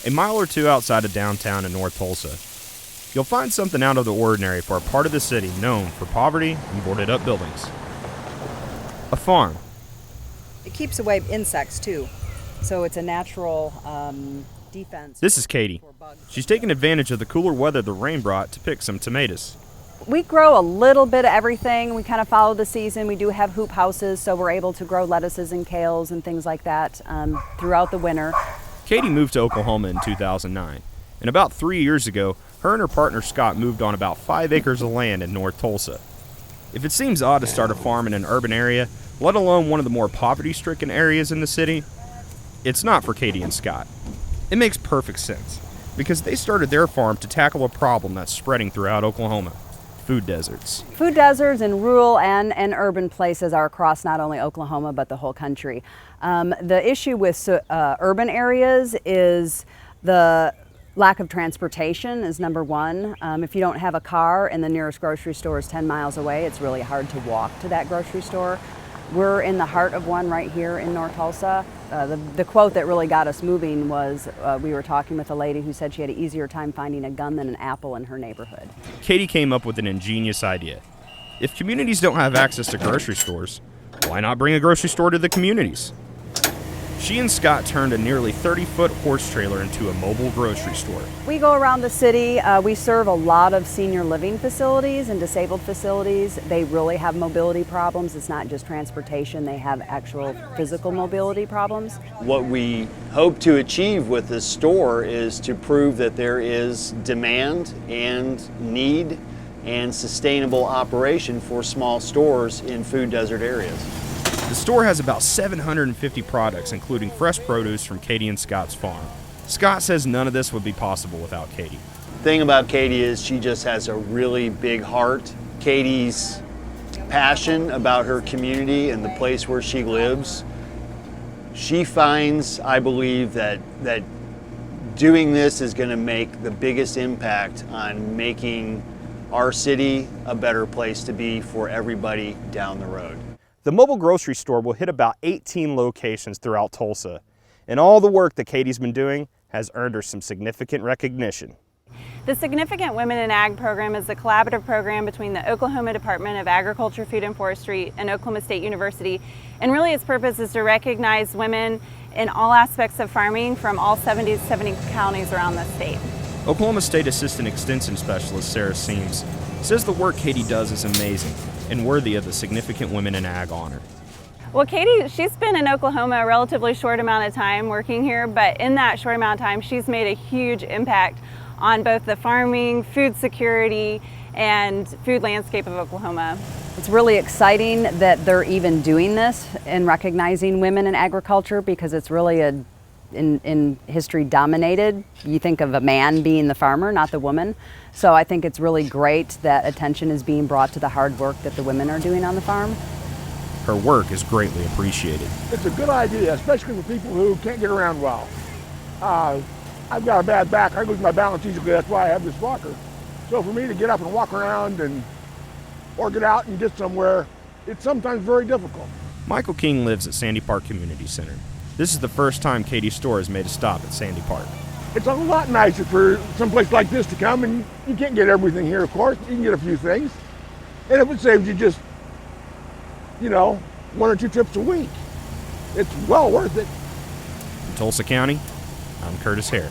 A mile or two outside of downtown in North Tulsa, you'll find something out of the ordinary for a part of the city known for poverty and boarded-up buildings. A farm. It keeps away insects, too, so it's a natural defense. This is Katie. She's taking advantage of the cooler weather the rain brought to pick some tomatoes. We grow a little bit of everything. We kind of follow the season. We do have hoop houses, so we're able to grow lettuces and kales and things like that throughout the winter. Katie moved to Oklahoma in 2009, and about 3 years ago, her and her partner Scott moved on about 5 acres of land in North Tulsa. If it seems odd to start a farm in an urban area, let alone one of the more poverty-stricken areas in the city, it's not for Katie and Scott. It makes perfect sense, because they started their farm to tackle a problem that's spreading throughout Oklahoma: food deserts. Food deserts in rural and urban places are across not only Oklahoma but the whole country. The issue with urban areas is the lack of transportation is number one. If you don't have a car and the nearest grocery store is 10 miles away, it's really hard to walk to that grocery store. We're in the heart of one right here in North Tulsa. The quote that really got us moving was we were talking with a lady who said she had an easier time finding a gun than an apple in her neighborhood. Katie came up with an ingenious idea. If communities don't have access to grocery stores, why not bring a grocery store to the communities? She and Scott turned a nearly 30-foot horse trailer into a mobile grocery store. We go around the city. We serve a lot of senior living facilities and disabled facilities. They really have mobility problems. It's not just transportation. They have actual physical mobility problems. What we hope to achieve with this store is to prove that there is demand and need and sustainable operation for small stores in food desert areas. The store has about 750 products, including fresh produce from Katie and Scott's farm. Scott says none of this would be possible without Katie. The thing about Katie is she just has a really big heart. Katie's passion about her community and the place where she lives, she finds, I believe, that doing this is going to make the biggest impact on making our city a better place to be for everybody down the road. The mobile grocery store will hit about 18 locations throughout Tulsa, and all the work that Katie's been doing has earned her some significant recognition. The Significant Women in Ag program is a collaborative program between the Oklahoma Department of Agriculture, Food and Forestry and Oklahoma State University, and really its purpose is to recognize women in all aspects of farming from all 70 counties around the state. Oklahoma State Assistant Extension Specialist Sarah Seams says the work Katie does is amazing and worthy of the Significant Women in Ag honor. Well, Katie, she's been in Oklahoma a relatively short amount of time working here, but in that short amount of time, she's made a huge impact on both the farming, food security, and food landscape of Oklahoma. It's really exciting that they're even doing this and recognizing women in agriculture, because it's really in history dominated. You think of a man being the farmer, not the woman. So I think it's really great that attention is being brought to the hard work that the women are doing on the farm. Her work is greatly appreciated. It's a good idea, especially for people who can't get around well. I've got a bad back. I lose my balance easily. That's why I have this walker. So for me to get up and walk around or get out and get somewhere, it's sometimes very difficult. Michael King lives at Sandy Park Community Center. This is the first time Katie's store has made a stop at Sandy Park. It's a lot nicer for some place like this to come, and you can't get everything here, of course. You can get a few things. And if it saves you just, 1 or 2 trips a week, it's well worth it. In Tulsa County, I'm Curtis Hare.